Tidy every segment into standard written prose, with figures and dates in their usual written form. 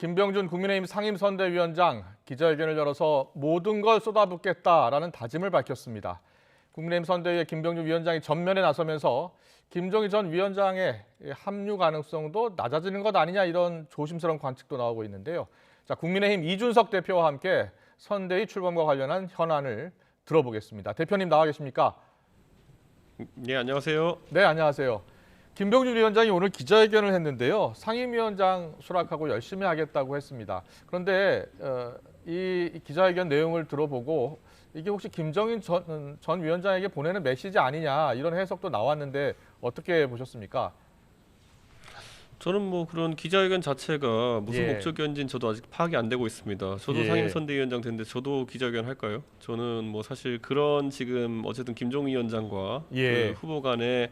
김병준 국민의힘 상임선대위원장 기자회견을 열어서 모든 걸 쏟아붓겠다라는 다짐을 밝혔습니다. 국민의힘 선대위의 김병준 위원장이 전면에 나서면서 김종인 전 위원장의 합류 가능성도 낮아지는 것 아니냐 이런 조심스러운 관측도 나오고 있는데요. 자, 국민의힘 이준석 대표와 함께 선대위 출범과 관련한 현안을 들어보겠습니다. 대표님 나와 계십니까? 네, 안녕하세요. 네, 안녕하세요. 김병준 위원장이 오늘 기자회견을 했는데요. 상임위원장 수락하고 열심히 하겠다고 했습니다. 그런데 이 기자회견 내용을 들어보고 이게 혹시 김종인 전 위원장에게 보내는 메시지 아니냐 이런 해석도 나왔는데 어떻게 보셨습니까? 저는 뭐 그런 기자회견 자체가 무슨 예. 목적이었는지는 저도 아직 파악이 안 되고 있습니다. 저도 예. 상임선대위원장 됐는데 저도 기자회견 할까요? 저는 뭐 사실 그런 지금 어쨌든 김종인 위원장과 예. 그 후보 간의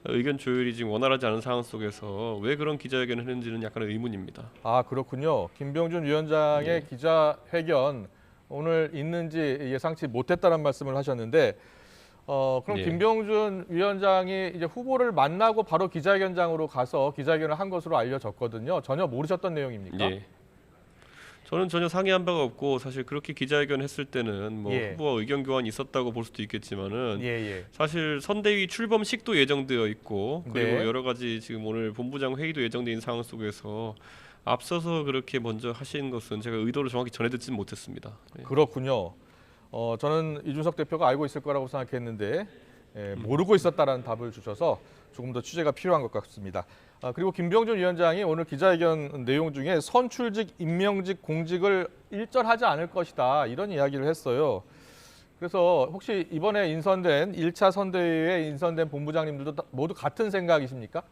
의견 조율이 지금 원활하지 않은 상황 속에서 왜 그런 기자회견을 했는지는 약간의 의문입니다. 아, 그렇군요. 김병준 위원장의 예. 기자회견 오늘 있는지 예상치 못했다는 말씀을 하셨는데 그럼 예. 김병준 위원장이 이제 후보를 만나고 바로 기자회견장으로 가서 기자회견을 한 것으로 알려졌거든요. 전혀 모르셨던 내용입니까? 예. 저는 전혀 상의한 바가 없고 사실 그렇게 기자회견 했을 때는 뭐 예. 후보와 의견 교환이 있었다고 볼 수도 있겠지만은 예. 사실 선대위 출범식도 예정되어 있고 그리고 네. 여러 가지 지금 오늘 본부장 회의도 예정돼 있는 상황 속에서 앞서서 그렇게 먼저 하신 것은 제가 의도를 정확히 전해 듣지는 못했습니다. 예. 그렇군요. 저는 이준석 대표가 알고 있을 거라고 생각했는데 모르고 있었다라는 답을 주셔서 조금 더 취재가 필요한 것 같습니다. 그리고 김병준 위원장이 오늘 기자회견 내용 중에 선출직, 임명직, 공직을 일절하지 않을 것이다 이런 이야기를 했어요. 그래서 혹시 이번에 인선된 1차 선대위에 인선된 본부장님들도 모두 같은 생각이십니까?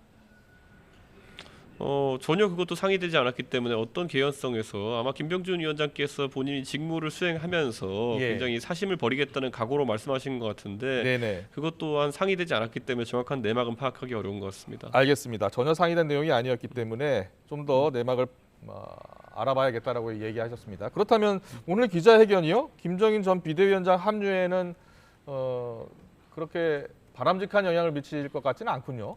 전혀 그것도 상의되지 않았기 때문에 어떤 개연성에서 아마 김병준 위원장께서 본인이 직무를 수행하면서 예. 굉장히 사심을 버리겠다는 각오로 말씀하신 것 같은데 네네. 그것 또한 상의되지 않았기 때문에 정확한 내막은 파악하기 어려운 것 같습니다. 알겠습니다. 전혀 상의된 내용이 아니었기 때문에 좀 더 내막을 알아봐야겠다라고 얘기하셨습니다. 그렇다면 오늘 기자회견이요? 김종인 전 비대위원장 합류에는 그렇게 바람직한 영향을 미칠 것 같지는 않군요.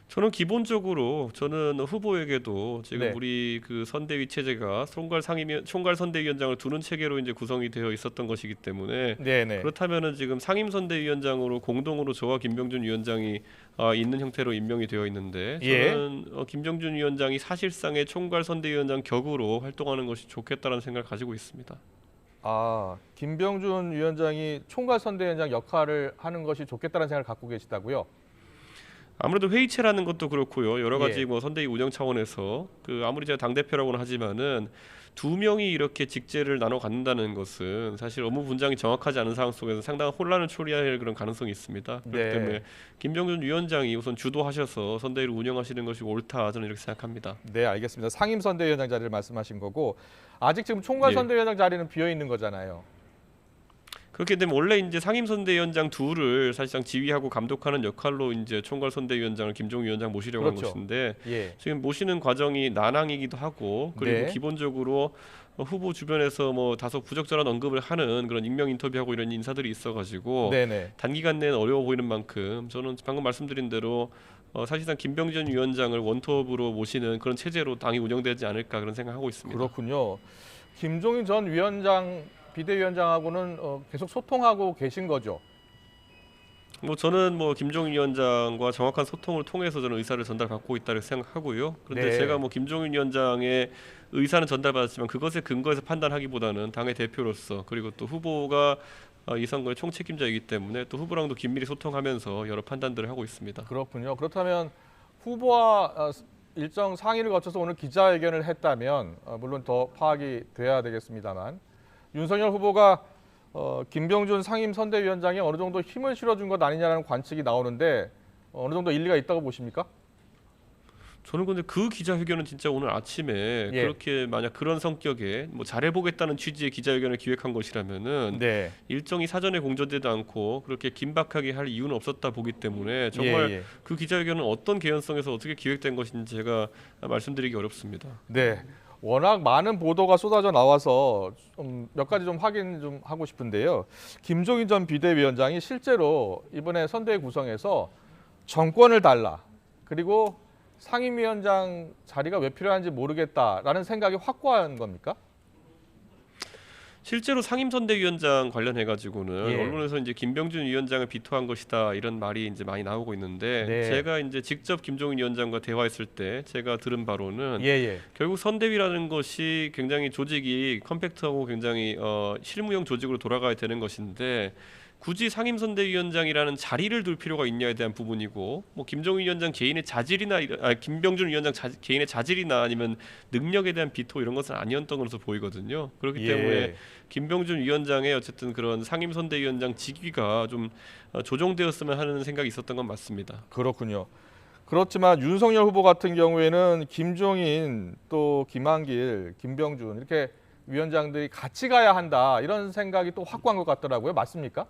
저는 기본적으로 저는 후보에게도 지금 네. 우리 그 선대위 체제가 총괄 선대위원장을 두는 체계로 이제 구성이 되어 있었던 것이기 때문에 네네. 그렇다면은 지금 상임 선대위원장으로 공동으로 저와 김병준 위원장이 있는 형태로 임명이 되어 있는데 예. 저는 김병준 위원장이 사실상의 총괄 선대위원장 격으로 활동하는 것이 좋겠다라는 생각을 가지고 있습니다. 김병준 위원장이 총괄 선대위원장 역할을 하는 것이 좋겠다는 생각을 갖고 계시다고요? 아무래도 회의체라는 것도 그렇고요. 여러 가지 예. 뭐 선대위 운영 차원에서 아무리 제가 당 대표라고는 하지만은 두 명이 이렇게 직제를 나눠 갖는다는 것은 사실 업무 분장이 정확하지 않은 상황 속에서 상당한 혼란을 초래할 그런 가능성이 있습니다. 그렇기 네. 때문에 김병준 위원장이 우선 주도하셔서 선대위를 운영하시는 것이 옳다 저는 이렇게 생각합니다. 네, 알겠습니다. 상임 선대위원장 자리를 말씀하신 거고 아직 지금 총괄 예. 선대위원장 자리는 비어 있는 거잖아요. 그렇게 되면 원래 이제 상임 선대위원장 둘을 사실상 지휘하고 감독하는 역할로 이제 총괄 선대위원장을 김종인 위원장 모시려고 그렇죠. 한 것인데 예. 지금 모시는 과정이 난항이기도 하고 그리고 네. 기본적으로 후보 주변에서 뭐 다소 부적절한 언급을 하는 그런 익명 인터뷰하고 이런 인사들이 있어가지고 네네. 단기간 내는 어려워 보이는 만큼 저는 방금 말씀드린 대로 사실상 김병준 위원장을 원톱으로 모시는 그런 체제로 당이 운영되지 않을까 그런 생각하고 있습니다. 그렇군요. 김종인 전 위원장 비대위원장하고는 계속 소통하고 계신 거죠? 뭐 저는 뭐 김종인 위원장과 정확한 소통을 통해서 저는 의사를 전달받고 있다고 생각하고요. 그런데 네. 제가 뭐 김종인 위원장의 의사는 전달받았지만 그것에 근거해서 판단하기보다는 당의 대표로서 그리고 또 후보가 이 선거의 총책임자이기 때문에 또 후보랑도 긴밀히 소통하면서 여러 판단들을 하고 있습니다. 그렇군요. 그렇다면 후보와 일정 상의를 거쳐서 오늘 기자회견을 했다면 물론 더 파악이 돼야 되겠습니다만 윤석열 후보가 김병준 상임 선대위원장에 어느 정도 힘을 실어준 것 아니냐라는 관측이 나오는데 어느 정도 일리가 있다고 보십니까? 저는 근데 그 기자회견은 진짜 오늘 아침에 예. 그렇게 만약 그런 성격의 뭐 잘해보겠다는 취지의 기자회견을 기획한 것이라면은 네. 일정이 사전에 공전되지 않고 그렇게 긴박하게 할 이유는 없었다 보기 때문에 정말 예. 그 기자회견은 어떤 개연성에서 어떻게 기획된 것인지 제가 말씀드리기 어렵습니다. 네. 워낙 많은 보도가 쏟아져 나와서 몇 가지 좀 확인 좀 하고 싶은데요. 김종인 전 비대위원장이 실제로 이번에 선대위 구성에서 정권을 달라 그리고 상임위원장 자리가 왜 필요한지 모르겠다라는 생각이 확고한 겁니까? 실제로 상임선대위원장 관련해 가지고는 예. 언론에서 이제 김병준 위원장을 비토한 것이다 이런 말이 이제 많이 나오고 있는데 네. 제가 이제 직접 김종인 위원장과 대화했을 때 제가 들은 바로는 예. 결국 선대위라는 것이 굉장히 조직이 컴팩트하고 굉장히 실무형 조직으로 돌아가야 되는 것인데 굳이 상임선대위원장이라는 자리를 둘 필요가 있냐에 대한 부분이고 뭐 김종인 위원장 개인의 자질이나 김병준 위원장 개인의 자질이나 아니면 능력에 대한 비토 이런 것은 아니었던 것으로 보이거든요. 그렇기 예. 때문에 김병준 위원장의 어쨌든 그런 상임선대위원장 직위가 좀 조정되었으면 하는 생각이 있었던 건 맞습니다. 그렇군요. 그렇지만 윤석열 후보 같은 경우에는 김종인 또 김한길, 김병준 이렇게 위원장들이 같이 가야 한다 이런 생각이 또 확고한 것 같더라고요. 맞습니까?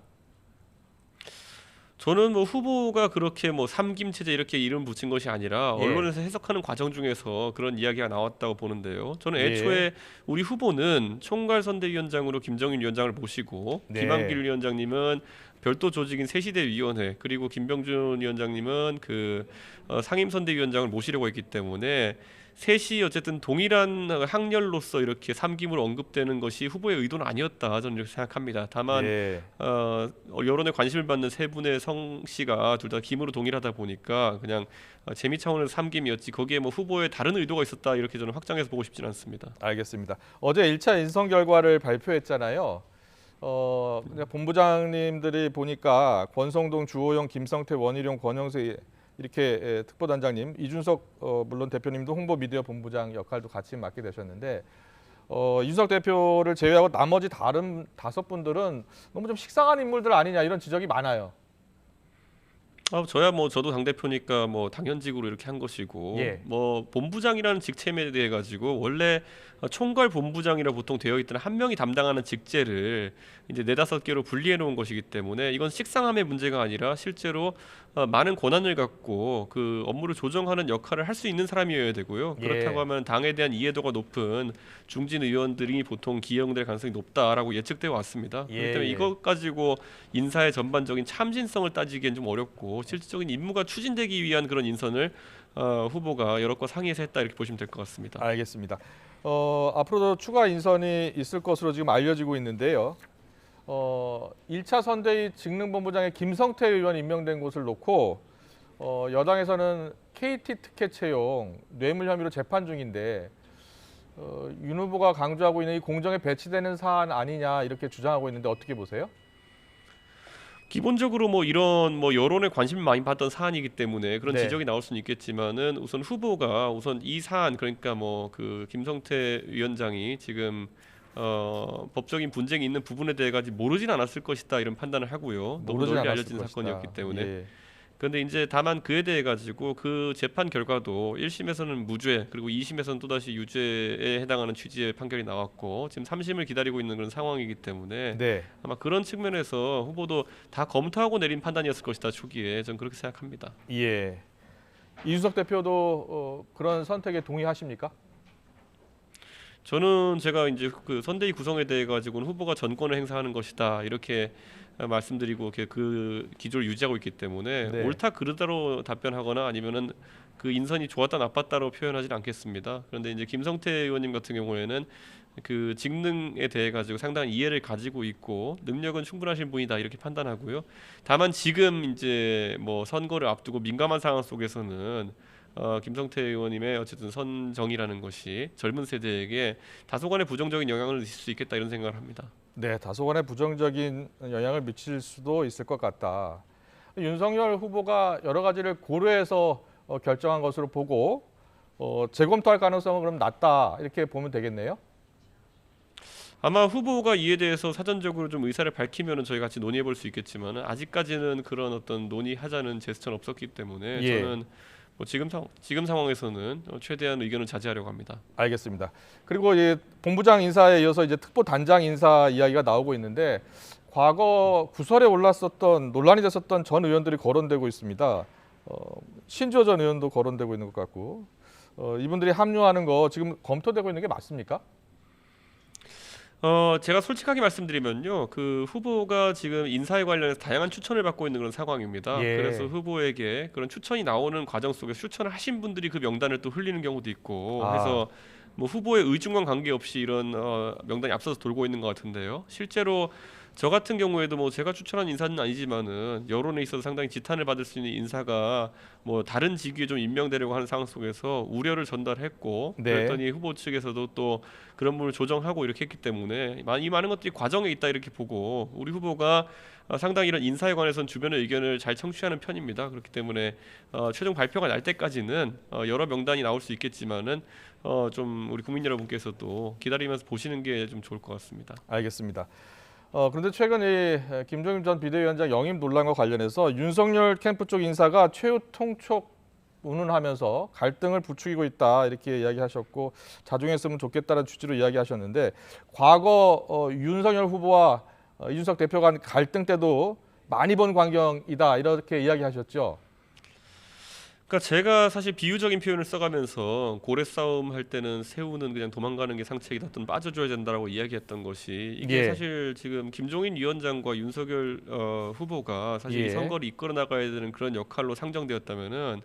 저는 뭐 후보가 그렇게 뭐 삼김 체제 이렇게 이름 붙인 것이 아니라 예. 언론에서 해석하는 과정 중에서 그런 이야기가 나왔다고 보는데요. 저는 예. 애초에 우리 후보는 총괄선대위원장으로 김정인 위원장을 모시고 네. 김한길 위원장님은 별도 조직인 새시대위원회 그리고 김병준 위원장님은 그 상임선대위원장을 모시려고 했기 때문에 셋이 어쨌든 동일한 학렬로서 이렇게 삼김으로 언급되는 것이 후보의 의도는 아니었다 저는 이렇게 생각합니다. 다만 예. 여론의 관심을 받는 세 분의 성씨가 둘 다 김으로 동일하다 보니까 그냥 재미 차원에서 삼김이었지 거기에 뭐 후보의 다른 의도가 있었다 이렇게 저는 확장해서 보고 싶지는 않습니다. 알겠습니다. 어제 1차 인선 결과를 발표했잖아요. 그냥 본부장님들이 보니까 권성동, 주호영, 김성태, 원희룡, 권영세 이렇게 특보단장님, 이준석 물론 대표님도 홍보 미디어 본부장 역할도 같이 맡게 되셨는데 이준석 대표를 제외하고 나머지 다른 5분들은 너무 좀 식상한 인물들 아니냐 이런 지적이 많아요. 저야 뭐 저도 당 대표니까 뭐 당연직으로 이렇게 한 것이고 예. 뭐 본부장이라는 직책에 대해 가지고 원래 총괄 본부장이라 보통 되어 있던 한 명이 담당하는 직제를 이제 4-5개로 분리해 놓은 것이기 때문에 이건 식상함의 문제가 아니라 실제로 많은 권한을 갖고 그 업무를 조정하는 역할을 할 수 있는 사람이어야 되고요. 예. 그렇다고 하면 당에 대한 이해도가 높은 중진 의원들이 보통 기용될 가능성이 높다라고 예측되어 왔습니다. 예, 그렇기 때문에 예. 이것 가지고 인사의 전반적인 참신성을 따지기엔 좀 어렵고 실질적인 임무가 추진되기 위한 그런 인선을 후보가 여러 거 상의해서 했다 이렇게 보시면 될 것 같습니다. 알겠습니다. 앞으로도 추가 인선이 있을 것으로 지금 알려지고 있는데요. 1차 선대위 직능본부장에 김성태 의원 임명된 곳을 놓고 여당에서는 KT 특혜 채용 뇌물 혐의로 재판 중인데 윤 후보가 강조하고 있는 이 공정에 배치되는 사안 아니냐 이렇게 주장하고 있는데 어떻게 보세요? 기본적으로 뭐 이런 뭐 여론의 관심을 많이 받던 사안이기 때문에 그런 네. 지적이 나올 수는 있겠지만은 우선 후보가 우선 이 사안 그러니까 뭐 그 김성태 위원장이 지금 법적인 분쟁이 있는 부분에 대해 가지고 모르진 않았을 것이다 이런 판단을 하고요. 너무 모르진 널리 않았을 알려진 것이다. 사건이었기 때문에. 예. 그런데 이제 다만 그에 대해 가지고 그 재판 결과도 1심에서는 무죄 그리고 2심에서는 또다시 유죄에 해당하는 취지의 판결이 나왔고 지금 3심을 기다리고 있는 그런 상황이기 때문에 네. 아마 그런 측면에서 후보도 다 검토하고 내린 판단이었을 것이다 초기에 저는 그렇게 생각합니다. 예. 이준석 대표도 그런 선택에 동의하십니까? 저는 제가 이제 그 선대위 구성에 대해 가지고는 후보가 전권을 행사하는 것이다 이렇게 말씀드리고 이렇게 그 기조를 유지하고 있기 때문에 네. 옳다 그르다로 답변하거나 아니면은 그 인선이 좋았다 나빴다로 표현하지는 않겠습니다. 그런데 이제 김성태 의원님 같은 경우에는 그 직능에 대해 가지고 상당한 이해를 가지고 있고 능력은 충분하신 분이다 이렇게 판단하고요. 다만 지금 이제 뭐 선거를 앞두고 민감한 상황 속에서는 김성태 의원님의 어쨌든 선정이라는 것이 젊은 세대에게 다소간의 부정적인 영향을 미칠 수 있겠다 이런 생각을 합니다. 네, 다소간의 부정적인 영향을 미칠 수도 있을 것 같다. 윤석열 후보가 여러 가지를 고려해서 결정한 것으로 보고 재검토할 가능성은 그럼 낮다 이렇게 보면 되겠네요. 아마 후보가 이에 대해서 사전적으로 좀 의사를 밝히면은 저희 같이 논의해 볼 수 있겠지만 아직까지는 그런 어떤 논의하자는 제스처는 없었기 때문에 예. 저는 뭐 지금 상황에서는 최대한 의견을 자제하려고 합니다. 알겠습니다. 그리고 본부장 인사에 이어서 이제 특보 단장 인사 이야기가 나오고 있는데 과거 구설에 올랐었던 논란이 됐었던 전 의원들이 거론되고 있습니다. 신주호 전 의원도 거론되고 있는 것 같고 이분들이 합류하는 거 지금 검토되고 있는 게 맞습니까? 제가 솔직하게 말씀드리면요. 그 후보가 지금 인사에 관련해서 다양한 추천을 받고 있는 그런 상황입니다. 예. 그래서 후보에게 그런 추천이 나오는 과정 속에서 추천을 하신 분들이 그 명단을 또 흘리는 경우도 있고 아. 해서 뭐 후보의 의중과 관계없이 이런 명단이 앞서서 돌고 있는 것 같은데요. 실제로 저 같은 경우에도 뭐 제가 추천한 인사는 아니지만은 여론에 있어서 상당히 지탄을 받을 수 있는 인사가 뭐 다른 직위에 좀 임명되려고 하는 상황 속에서 우려를 전달했고 네. 그랬더니 후보 측에서도 또 그런 부분을 조정하고 이렇게 했기 때문에 이 많은 것들이 과정에 있다 이렇게 보고 우리 후보가 상당히 이런 인사에 관해서는 주변의 의견을 잘 청취하는 편입니다. 그렇기 때문에 최종 발표가 날 때까지는 여러 명단이 나올 수 있겠지만은 좀 우리 국민 여러분께서도 기다리면서 보시는 게 좀 좋을 것 같습니다. 알겠습니다. 그런데 최근 이 김종인 전 비대위원장 영입 논란과 관련해서 윤석열 캠프 쪽 인사가 최후 통촉 운운하면서 갈등을 부추기고 있다 이렇게 이야기하셨고 자중했으면 좋겠다는 취지로 이야기하셨는데 과거 윤석열 후보와 이준석 대표 간 갈등 때도 많이 본 광경이다 이렇게 이야기하셨죠. 그러니까 제가 사실 비유적인 표현을 써가면서 고래 싸움 할 때는 새우는 그냥 도망가는 게 상책이다 또는 빠져줘야 된다라고 이야기했던 것이 이게 예. 사실 지금 김종인 위원장과 윤석열 후보가 사실 예. 이 선거를 이끌어 나가야 되는 그런 역할로 상정되었다면은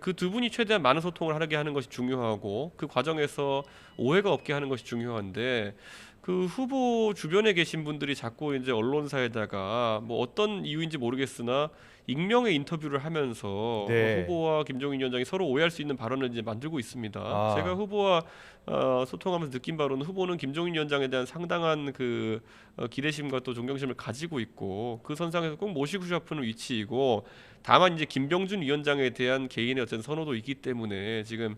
그 두 분이 최대한 많은 소통을 하게 하는 것이 중요하고 그 과정에서 오해가 없게 하는 것이 중요한데 그 후보 주변에 계신 분들이 자꾸 이제 언론사에다가 뭐 어떤 이유인지 모르겠으나 익명의 인터뷰를 하면서 네. 후보와 김종인 위원장이 서로 오해할 수 있는 발언을 이제 만들고 있습니다. 아. 제가 후보와 소통하면서 느낀 바로는 후보는 김종인 위원장에 대한 상당한 그 기대심과 또 존경심을 가지고 있고 그 선상에서 꼭 모시고 싶은 위치이고 다만 이제 김병준 위원장에 대한 개인의 어떤 선호도 있기 때문에 지금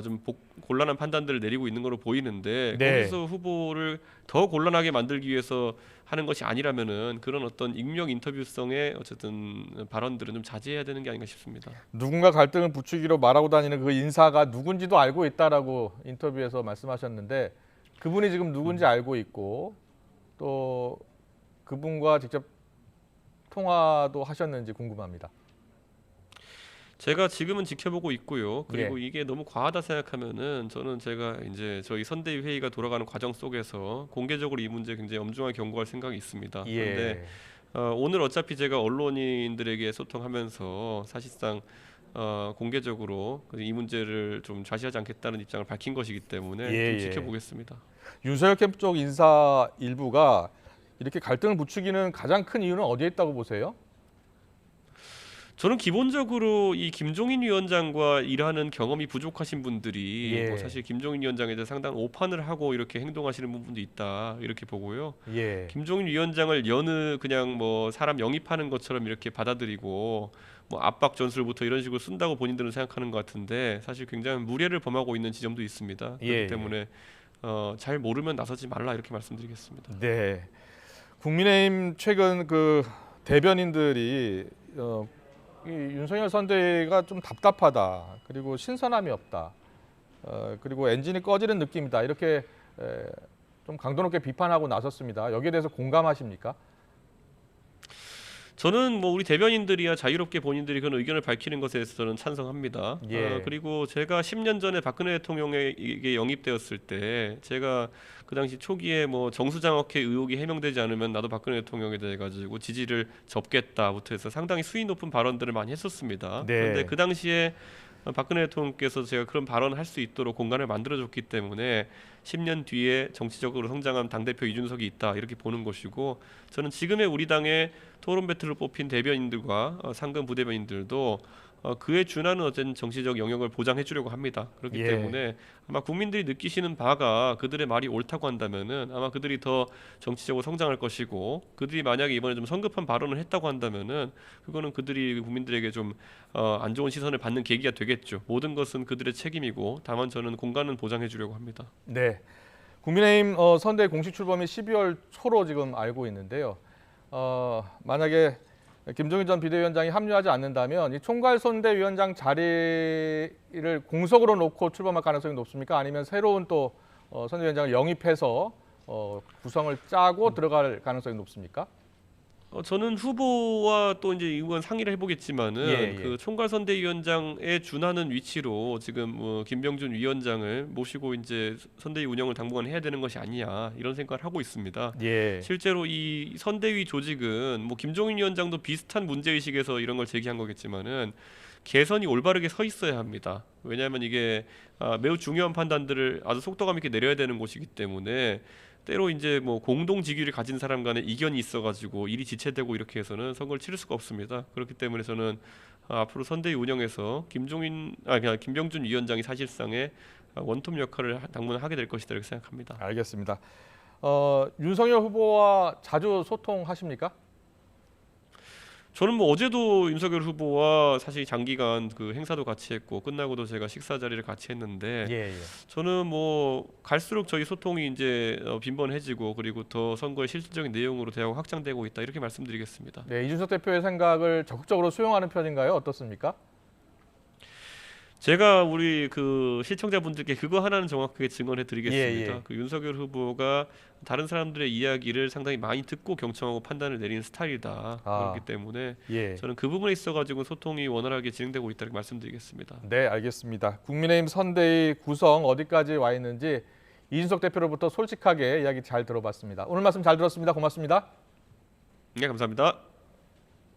좀 곤란한 판단들을 내리고 있는 걸로 보이는데 네. 거기서 후보를 더 곤란하게 만들기 위해서 하는 것이 아니라면은 그런 어떤 익명 인터뷰성의 어쨌든 발언들은 좀 자제해야 되는 게 아닌가 싶습니다. 누군가 갈등을 부추기로 말하고 다니는 그 인사가 누군지도 알고 있다라고 인터뷰에서 말씀하셨는데 그분이 지금 누군지 알고 있고 또 그분과 직접 통화도 하셨는지 궁금합니다. 제가 지금은 지켜보고 있고요. 그리고 예. 이게 너무 과하다 생각하면은 저는 제가 이제 저희 선대위 회의가 돌아가는 과정 속에서 공개적으로 이 문제 굉장히 엄중하게 경고할 생각이 있습니다. 그런데 예. 오늘 어차피 제가 언론인들에게 소통하면서 사실상 공개적으로 이 문제를 좀 좌시하지 않겠다는 입장을 밝힌 것이기 때문에 예, 좀 예. 지켜보겠습니다. 윤석열 캠프 쪽 인사 일부가 이렇게 갈등을 부추기는 가장 큰 이유는 어디에 있다고 보세요? 저는 기본적으로 이 김종인 위원장과 일하는 경험이 부족하신 분들이 예. 뭐 사실 김종인 위원장에 대해 상당한 오판을 하고 이렇게 행동하시는 부분도 있다 이렇게 보고요. 예. 김종인 위원장을 여느 그냥 뭐 사람 영입하는 것처럼 이렇게 받아들이고 뭐 압박 전술부터 이런 식으로 쓴다고 본인들은 생각하는 것 같은데 사실 굉장히 무례를 범하고 있는 지점도 있습니다. 그렇기 예, 예. 때문에 잘 모르면 나서지 말라 이렇게 말씀드리겠습니다. 네. 국민의힘 최근 그 대변인들이 이 윤석열 선대위가 좀 답답하다. 그리고 신선함이 없다. 그리고 엔진이 꺼지는 느낌이다. 이렇게 좀 강도 높게 비판하고 나섰습니다. 여기에 대해서 공감하십니까? 저는 뭐 우리 대변인들이야 자유롭게 본인들이 그런 의견을 밝히는 것에 대해서 저는 찬성합니다. 예. 그리고 제가 10년 전에 박근혜 대통령에게 영입되었을 때 제가 그 당시 초기에 뭐 정수장학회 의혹이 해명되지 않으면 나도 박근혜 대통령에 대해 가지고 지지를 접겠다부터 해서 상당히 수위 높은 발언들을 많이 했었습니다. 네. 그런데 그 당시에 박근혜 대통령께서 제가 그런 발언을 할 수 있도록 공간을 만들어줬기 때문에 10년 뒤에 정치적으로 성장한 당대표 이준석이 있다 이렇게 보는 것이고 저는 지금의 우리 당의 토론 배틀로 뽑힌 대변인들과 상근 부대변인들도 그에 준하는 어떤 정치적 영역을 보장해 주려고 합니다. 그렇기 예. 때문에 아마 국민들이 느끼시는 바가 그들의 말이 옳다고 한다면은 아마 그들이 더 정치적으로 성장할 것이고 그들이 만약에 이번에 좀 성급한 발언을 했다고 한다면은 그거는 그들이 국민들에게 좀 안 좋은 시선을 받는 계기가 되겠죠. 모든 것은 그들의 책임이고 다만 저는 공간은 보장해 주려고 합니다. 네. 국민의힘 선대위 공식 출범이 12월 초로 지금 알고 있는데요. 만약에 김종인 전 비대위원장이 합류하지 않는다면 이 총괄 선대위원장 자리를 공석으로 놓고 출범할 가능성이 높습니까? 아니면 새로운 또 선대위원장을 영입해서 구성을 짜고 들어갈 가능성이 높습니까? 저는 후보와 또 이제 이건 상의를 해보겠지만은 예, 예. 그 총괄선대위원장에 준하는 위치로 지금 김병준 위원장을 모시고 이제 선대위 운영을 당분간 해야 되는 것이 아니냐 이런 생각을 하고 있습니다. 예. 실제로 이 선대위 조직은 뭐 김종인 위원장도 비슷한 문제 의식에서 이런 걸 제기한 거겠지만은 개선이 올바르게 서 있어야 합니다. 왜냐하면 이게 매우 중요한 판단들을 아주 속도감 있게 내려야 되는 곳이기 때문에 때로 이제 뭐 공동 직위를 가진 사람 간에 이견이 있어가지고 일이 지체되고 이렇게 해서는 선거를 치를 수가 없습니다. 그렇기 때문에 저는 앞으로 선대위 운영에서 그냥 김병준 위원장이 사실상의 원톱 역할을 당분간 하게 될 것이다 이렇게 생각합니다. 알겠습니다. 윤석열 후보와 자주 소통하십니까? 저는 뭐 어제도 윤석열 후보와 사실 장기간 그 행사도 같이 했고 끝나고도 제가 식사 자리를 같이 했는데 예. 저는 뭐 갈수록 저희 소통이 이제 빈번해지고 그리고 더 선거의 실질적인 내용으로 대화가 확장되고 있다 이렇게 말씀드리겠습니다. 네, 이준석 대표의 생각을 적극적으로 수용하는 편인가요? 어떻습니까? 제가 우리 그 시청자분들께 그거 하나는 정확하게 증언해 드리겠습니다. 예, 예. 그 윤석열 후보가 다른 사람들의 이야기를 상당히 많이 듣고 경청하고 판단을 내리는 스타일이다. 그렇기 때문에 예. 저는 그 부분에 있어가지고 소통이 원활하게 진행되고 있다고 말씀드리겠습니다. 네, 알겠습니다. 국민의힘 선대위 구성 어디까지 와 있는지 이준석 대표로부터 솔직하게 이야기 잘 들어봤습니다. 오늘 말씀 잘 들었습니다. 고맙습니다. 네, 감사합니다.